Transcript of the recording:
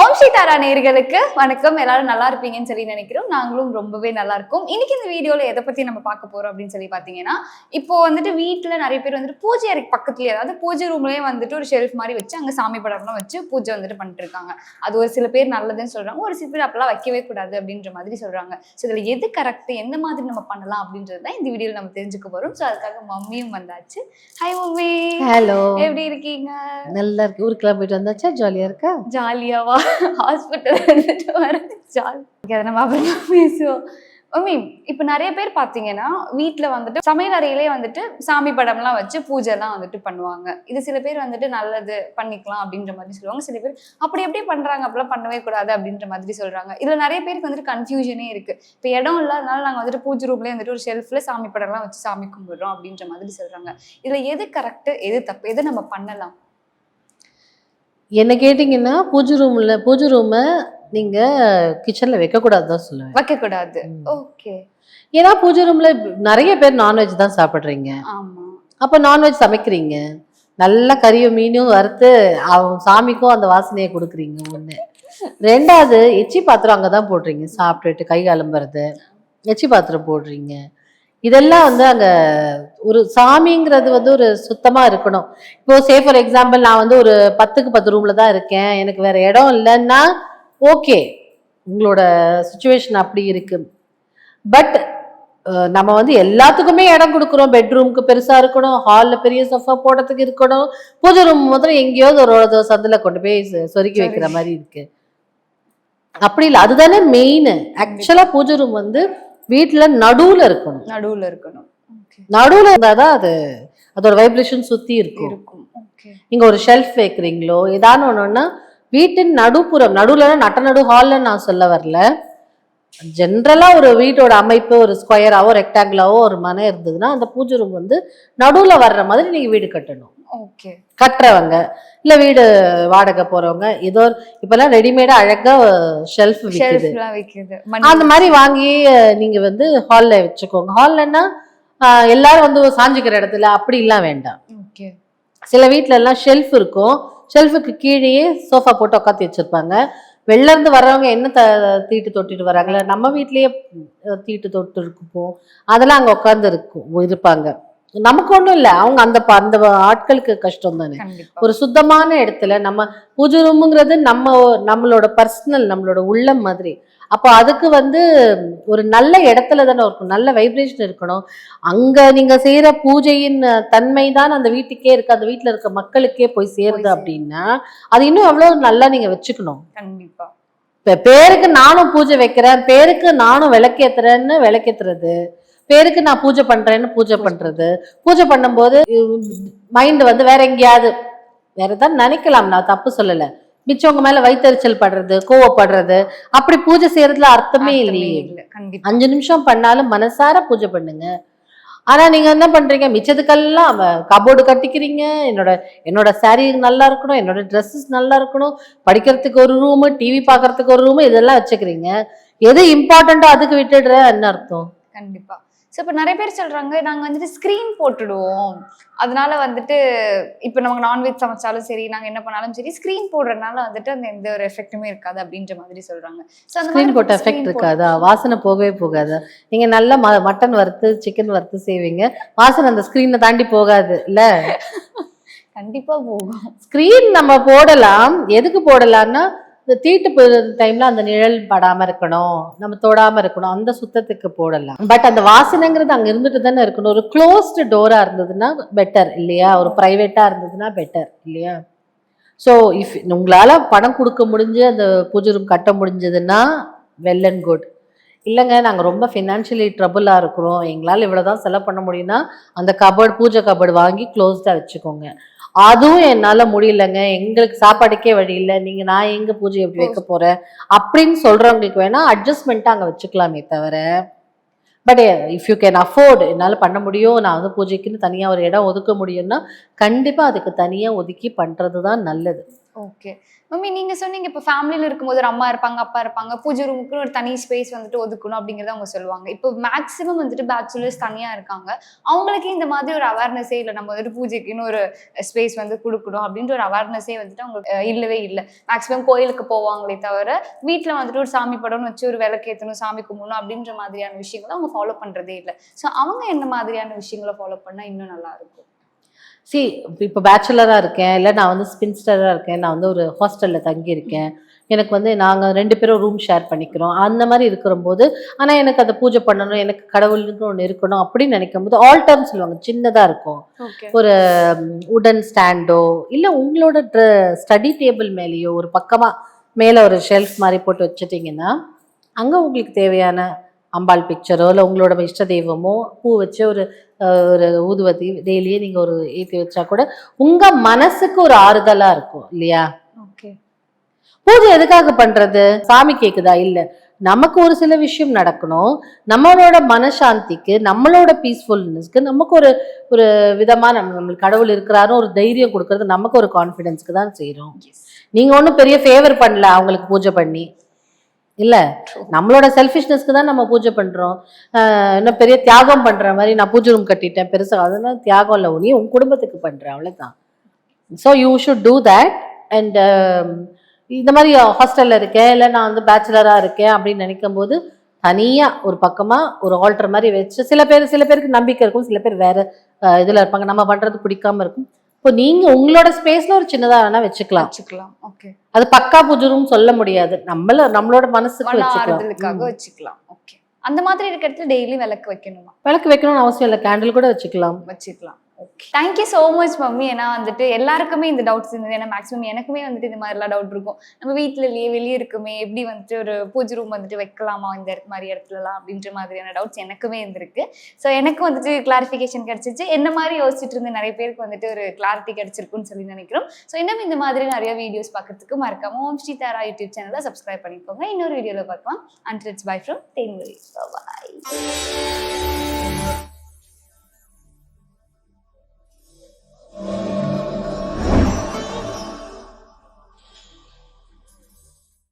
ஓம் ஸ்ரீ தாரா நேயர்களுக்கு வணக்கம். எல்லாரும் நல்லா இருப்பீங்கன்னு சொல்லி நினைக்கிறோம். நாங்களும் ரொம்பவே நல்லா இருக்கோம். இன்னைக்கு இந்த வீடியோல எதை பத்தி நம்ம பார்க்க போறோம் அப்படின்னு சொல்லி பாத்தீங்கன்னா, இப்போ வந்துட்டு வீட்டுல நிறைய பேர் வந்துட்டு பூஜை அறைக்கு பக்கத்துலயே, அதாவது பூஜை ரூம்லயே வந்துட்டு ஒரு ஷெல்ஃப் மாதிரி வச்சு அங்க சாமி படம்லாம் வச்சு பூஜை வந்துட்டு பண்ணிட்டு இருக்காங்க. அது ஒரு சில பேர் நல்லதுன்னு சொல்றாங்க, ஒரு சில பேர் அப்பெல்லாம் வைக்கவே கூடாது அப்படின்ற மாதிரி சொல்றாங்க. ஸோ இதுல எது கரெக்ட், எந்த மாதிரி நம்ம பண்ணலாம் அப்படின்றது தான் இந்த வீடியோல நம்ம தெரிஞ்சுக்க போறோம். ஸோ அதுக்காக மம்மியும் வந்தாச்சு. Hi mummy. ஹலோ. எப்படி இருக்கீங்க? நல்லா இருக்கு. ஊருக்குலாம் போயிட்டு வந்தாச்சா? ஜாலியா இருக்கா? ஜாலியாவா? ஹாஸ்பிட்டல் வந்துட்டு வர ஜாலி. அதை நம்ம அப்புறமா பேசுவோம். மம்மி, இப்ப நிறைய பேர் பாத்தீங்கன்னா வீட்டுல வந்துட்டு சமையல் அறையிலே வந்துட்டு சாமி படம்லாம் வச்சு பூஜை எல்லாம் வந்துட்டு பண்ணுவாங்க. இது சில பேர் வந்துட்டு நல்லது பண்ணிக்கலாம் அப்படின்ற மாதிரி சொல்லுவாங்க. சில பேர் அப்படி எப்படி பண்றாங்க, அப்பெல்லாம் பண்ணவே கூடாது அப்படின்ற மாதிரி சொல்றாங்க. இதுல நிறைய பேருக்கு வந்துட்டு கன்ஃபியூஷனே இருக்கு. இப்ப இடம் இல்லாதனால நாங்க வந்துட்டு பூஜை ரூம்லயே வந்துட்டு ஒரு ஷெல்ஃப்ல சாமி படம்லாம் வச்சு சாமி கும்பிடுறோம் அப்படின்ற மாதிரி சொல்றாங்க. இதுல எது கரெக்ட், எது தப்பு, எது நம்ம பண்ணலாம்? என்ன கேட்டிங்கன்னா, பூஜை ரூமை நீங்கள் கிச்சனில் வைக்கக்கூடாது தான் சொல்லுவேன். வைக்கக்கூடாது. ஓகே. ஏன்னா பூஜை ரூமில் நிறைய பேர் நான்வெஜ் தான் சாப்பிட்றீங்க. ஆமா. அப்போ நான்வெஜ் சமைக்கிறீங்க, நல்லா கறியும் மீனும் வறுத்து அவங்க சாமிக்கும் அந்த வாசனையை கொடுக்குறீங்க. ஒன்று. ரெண்டாவது, எச்சி பாத்திரம் அங்கே தான் போடுறீங்க. சாப்பிட்டுட்டு கை அலம்புறது, எச்சி பாத்திரம் போடுறீங்க. இதெல்லாம் வந்து அங்கே ஒரு சாமிங்கிறது வந்து ஒரு சுத்தமாக இருக்கணும். இப்போ சே ஃபார் எக்ஸாம்பிள், நான் வந்து ஒரு 10க்கு 10 ரூமில் தான் இருக்கேன், எனக்கு வேற இடம் இல்லைன்னா ஓகே, உங்களோட சுச்சுவேஷன் அப்படி இருக்கு. பட் நம்ம வந்து எல்லாத்துக்குமே இடம் கொடுக்குறோம். பெட்ரூமுக்கு பெருசாக இருக்கணும், ஹாலில் பெரிய சோஃபா போடுறதுக்கு இருக்கணும், பூஜை ரூம் முதல்ல எங்கேயாவது ஒரு சந்தில் கொண்டு போய் சொருக்கி வைக்கிற மாதிரி இருக்கு. அப்படி இல்லை, அதுதானே மெயின். ஆக்சுவலாக பூஜை ரூம் வந்து வீட்டுல நடுவுல இருக்கணும். நடுவுல இருந்தாதான் அது அதோட வைப்ரேஷன் சுத்தி இருக்கும். நீங்க ஒரு ஷெல்ஃப் வைக்கிறீங்களோ ஏதாவது ஒண்ணுன்னா வீட்டின் நடுப்புறம், நடுவுல நடு ஹால்ல நான் சொல்ல வரல, ஜென்ரலா ஒரு வீட்டோட அமைப்பு ஒரு ஸ்கொயராவோ ரெக்டாங்கிளாவோ ஒரு மனை இருந்ததுன்னா அந்த பூஜை ரூம் வந்து நடுவுல வர்ற மாதிரி நீங்க வீடு கட்டணும். கட்டுறவங்க இல்ல வீடு வாடகை போறவங்க ஏதோ இப்பெல்லாம் ரெடிமேடா அழகா ஷெல்ஃப் விக்குது, அந்த மாதிரி வாங்கி நீங்க வந்து ஹால்ல வச்சுக்கோங்க. ஹால்லன்னா எல்லாரும் வந்து சாஞ்சிக்கிற இடத்துல அப்படி எல்லாம் வேண்டாம். சில வீட்டுல எல்லாம் ஷெல்ஃப் இருக்கும், ஷெல்ஃபுக்கு கீழேயே சோஃபா போட்டு உட்காந்து வச்சிருப்பாங்க. வெளில இருந்து வர்றவங்க என்ன தீட்டு தொட்டிட்டு வராங்களா, நம்ம வீட்லயே தீட்டு தொட்டு இருக்குப்போம், அதெல்லாம் அங்க உட்காந்து இருப்பாங்க. நமக்கு ஒண்ணும் இல்லை, அவங்க அந்த ஆட்களுக்கு கஷ்டம் தானே. ஒரு சுத்தமான இடத்துல நம்ம பூஜை ரூமுங்கிறது நம்மளோட பர்சனல், நம்மளோட உள்ளம் மாதிரி. அப்போ அதுக்கு வந்து ஒரு நல்ல இடத்துல தானே இருக்கும், நல்ல வைப்ரேஷன் இருக்கணும். அங்க நீங்க செய்யற பூஜையின் தன்மை தான் அந்த வீட்டுக்கே இருக்கு, அந்த வீட்டுல இருக்க மக்களுக்கே போய் சேருது. அப்படின்னா அது இன்னும் எவ்வளவு நல்லா நீங்க வச்சுக்கணும். கண்டிப்பா. இப்ப பேருக்கு நானும் பூஜை வைக்கிறேன், பேருக்கு நானும் விளக்கேத்துறேன்னு விளக்கேத்துறது, பேருக்கு நான் பூஜை பண்றேன்னு பூஜை பண்றது, பூஜை பண்ணும்போது மைண்ட் வந்து வேற எங்கேயாவது வேற ஏதாவது நினைக்கலாம். நான் தப்பு சொல்லல, மிச்சவங்க மேல வைத்தறிச்சல் படுறது, கோவப்படுறது, அப்படி பூஜை செய்யறதுல அர்த்தமே இல்லையே. 5 நிமிஷம் பண்ணாலும் மனசார பூஜை பண்ணுங்க. ஆனா நீங்க என்ன பண்றீங்க, மிச்சத்துக்கெல்லாம் கபோர்டு கட்டிக்கிறீங்க. என்னோட சாரீ நல்லா இருக்கணும், என்னோட ட்ரெஸ்ஸஸ் நல்லா இருக்கணும், படிக்கிறதுக்கு ஒரு ரூமு, டிவி பாக்குறதுக்கு ஒரு ரூமு, இதெல்லாம் வச்சுக்கிறீங்க. எது இம்பார்ட்டன்டோ அதுக்கு விட்டுடுற என்ன அர்த்தம்? கண்டிப்பா. ஸோ இப்போ நிறைய பேர் சொல்றாங்க, நாங்கள் வந்துட்டு ஸ்க்ரீன் போட்டுடுவோம், அதனால வந்துட்டு இப்போ நமக்கு நான்வெஜ் சமைச்சாலும் சரி, நாங்கள் என்ன பண்ணாலும் சரி, ஸ்க்ரீன் போடுறதுனால வந்துட்டு அந்த எந்த ஒரு எஃபெக்ட்டுமே இருக்காது அப்படின்ற மாதிரி சொல்றாங்க. ஸோ அந்த ஸ்க்ரீன் போட்ட எஃபெக்ட் இருக்காதா? வாசனை போகவே போகாதா? நீங்க நல்லா மட்டன் வறுத்து சிக்கன் வறுத்து செய்வீங்க, வாசனை அந்த ஸ்க்ரீனை தாண்டி போகாது இல்ல? கண்டிப்பா போகும். ஸ்க்ரீன் நம்ம போடலாம், எதுக்கு போடலாம்னா இந்த தீட்டு டைம்ல அந்த நிழல் படாம இருக்கணும், நம்ம தொடாம இருக்கணும், அந்த சுத்தத்துக்கு போடலாம். பட் அந்த வாசனைங்கிறது அங்க இருந்துட்டு தானே இருக்கணும். ஒரு க்ளோஸ்டு டோரா இருந்ததுன்னா பெட்டர் இல்லையா, ஒரு பிரைவேட்டா இருந்ததுன்னா பெட்டர் இல்லையா? ஸோ இஃப் உங்களால பணம் கொடுக்க முடிஞ்சு அந்த பூஜை ரூம் கட்ட முடிஞ்சதுன்னா வெல் அண்ட் குட். இல்லைங்க நாங்கள் ரொம்ப ஃபினான்ஷியலி ட்ரபுளாக இருக்கிறோம், எங்களால் இவ்வளோதான் செலவு பண்ண முடியும்னா அந்த பூஜை கபோர்டு வாங்கி க்ளோஸ்டாக வச்சுக்கோங்க. அதுவும் என்னால் முடியலைங்க, எங்களுக்கு சாப்பாடுக்கே வழி இல்லை, நீங்கள் நான் எங்கே பூஜை எப்படி வைக்க போகிறேன் அப்படின்னு சொல்கிறவங்களுக்கு வேணால் அட்ஜஸ்ட்மெண்ட்டாக அங்கே வச்சுக்கலாமே தவிர, but if you can afford, என்னால் பண்ண முடியும், நான் வந்து பூஜைக்குன்னு தனியாக ஒரு இடம் ஒதுக்க முடியும்னா கண்டிப்பாக அதுக்கு தனியாக ஒதுக்கி பண்ணுறது தான் நல்லது. ஓகே. மம்மி நீங்க சொன்னீங்க இப்ப ஃபேமிலில இருக்கும்போது ஒரு அம்மா இருப்பாங்க, அப்பா இருப்பாங்க. பூஜை ரூமுக்குன்னு ஒரு தனி ஸ்பேஸ் வந்துட்டு ஒதுக்கணும் அப்படிங்கிறத அவங்க சொல்லுவாங்க. இப்போ மேக்ஸிமம் வந்துட்டு பேச்சுலர்ஸ் தனியா இருக்காங்க. அவங்களுக்கு இந்த மாதிரி ஒரு அவேர்னஸே இல்ல. நம்ம வந்துட்டு பூஜைக்குன்னு ஒரு ஸ்பேஸ் வந்து குடுக்கணும் அப்படின்ற ஒரு அவேர்னஸே வந்துட்டு அவங்களுக்கு இல்லவே இல்ல. மேக்ஸிமம் கோயிலுக்கு போவாங்களே தவிர, வீட்ல வந்துட்டு ஒரு சாமி படம்னு வச்சு ஒரு விளக்கேத்தணும், சாமி கும்பிடணும் அப்படின்ற மாதிரியான விஷயங்கள அவங்க ஃபாலோ பண்றதே இல்ல. சோ அவங்க என்ன மாதிரியான விஷயங்கள ஃபாலோ பண்ணா இன்னும் நல்லா இருக்கும்? சி இப்போ பேச்சுலராக இருக்கேன், இல்லை நான் வந்து ஸ்பின்ஸ்டராக இருக்கேன், நான் வந்து ஒரு ஹாஸ்டலில் தங்கியிருக்கேன். எனக்கு வந்து நாங்கள் 2 பேரும் ரூம் ஷேர் பண்ணிக்கிறோம். அந்த மாதிரி இருக்கிறம்போது, ஆனால் எனக்கு அதை பூஜை பண்ணணும், எனக்கு கடவுளுக்கு ஒன்று இருக்கணும் அப்படின்னு நினைக்கும்போது ஆல்டர்னு சொல்லுவாங்க, சின்னதாக இருக்கும். ஓகே. ஒரு உடன் ஸ்டாண்டோ இல்லை உங்களோட ஸ்டடி டேபிள் மேலேயோ ஒரு பக்கமாக மேலே ஒரு ஷெல்ஃப் மாதிரி போட்டு வச்சுட்டிங்கன்னா, அங்கே உங்களுக்கு தேவையான அம்பாள் பிக்சரோ இல்லை உங்களோட இஷ்ட தெய்வமோ பூ வச்சு ஒரு ஒரு ஊதுவத்தி டெய்லியே நீங்க ஒரு ஏற்றி வச்சா கூட உங்க மனசுக்கு ஒரு ஆறுதலா இருக்கும் இல்லையா? ஓகே. பூஜை எதுக்காக பண்றது? சாமி கேக்குதா? இல்ல. நமக்கு ஒரு சில விஷயம் நடக்கணும். நம்மளோட மனசாந்திக்கு, நம்மளோட பீஸ்ஃபுல்னஸ்க்கு நமக்கு ஒரு ஒரு விதமா நம்மளுக்கு கடவுள் இருக்கிறாரும் ஒரு தைரியம் கொடுக்கறது நமக்கு ஒரு கான்ஃபிடன்ஸ்க்கு தான் செய்யறோம். நீங்க ஒன்றும் பெரிய ஃபேவர் பண்ணல அவங்களுக்கு பூஜை பண்ணி இல்ல. நம்மளோட செல்ஃபிஷ்னஸ்க்கு தான் நம்ம பூஜை பண்றோம். இன்னும் பெரிய தியாகம் பண்ற மாதிரி நான் பூஜை ரூம் கட்டிட்டேன் பெருசா, அதெல்லாம் தியாகம் இல்லை, நீ உன் குடும்பத்துக்கு பண்ற அவ்வளவுதான். So you should do that. And இந்த மாதிரி ஹாஸ்டல்ல இருக்கேன் இல்லை நான் வந்து பேச்சுலரா இருக்கேன் அப்படின்னு நினைக்கும் போது தனியா ஒரு பக்கமா ஒரு ஆல்டர் மாதிரி வச்சு சில பேருக்கு நம்பிக்கை இருக்கும், சில பேர் வேற இதுல இருப்பாங்க, நம்ம பண்றது பிடிக்காம இருக்கும். இப்போ நீங்க உங்களோட ஸ்பேஸ்ல ஒரு சின்னதா வேணா வச்சுக்கலாம். ஓகே. அது பக்கா பூஜை ரூம் சொல்ல முடியாது, நம்மளோட மனசுக்கு ஆறுதலுக்காக வச்சுக்கலாம். ஓகே. அந்த மாதிரி இருக்க இடத்துல டெய்லி விளக்கு வைக்கணுமா? விளக்கு வைக்கணும்னு அவசியம் இல்லை, கேண்டில் கூட வச்சுக்கலாம். Okay. Thank you so much mummy. ஏன்னா வந்துட்டு எல்லாருக்குமே இந்த டவுட்ஸ் இருந்தது. ஏன்னா மேக்ஸிமம் எனக்குமே வந்துட்டு இந்த மாதிரிலாம் டவுட் இருக்கும். நம்ம வீட்டுல இல்லையே வெளியே இருக்குமே, எப்படி வந்துட்டு ஒரு பூஜை ரூம் வந்துட்டு வைக்கலாமா இந்த மாதிரி இடத்துலலாம் அப்படின்ற மாதிரியான டவுட்ஸ் எனக்குமே இருந்திருக்கு. ஸோ எனக்கு வந்துட்டு கிளாரிஃபிகேஷன் கிடைச்சிச்சு. என்ன மாதிரி யோசிச்சுட்டு இருந்த நிறைய பேருக்கு வந்துட்டு ஒரு கிளாரிட்டி கிடைச்சிருக்குன்னு சொல்லி நினைக்கிறோம். ஸோ இன்னும் இந்த மாதிரி நிறைய வீடியோஸ் பார்க்கறதுக்கு மறக்காம ஓம் ஸ்ரீ தாரா யூடியூப் சேனலை சப்ஸ்கிரைப் பண்ணிக்கோங்க. இன்னொரு வீடியோவில் பார்க்கலாம். Until it's by from Thenmozhi. Bye.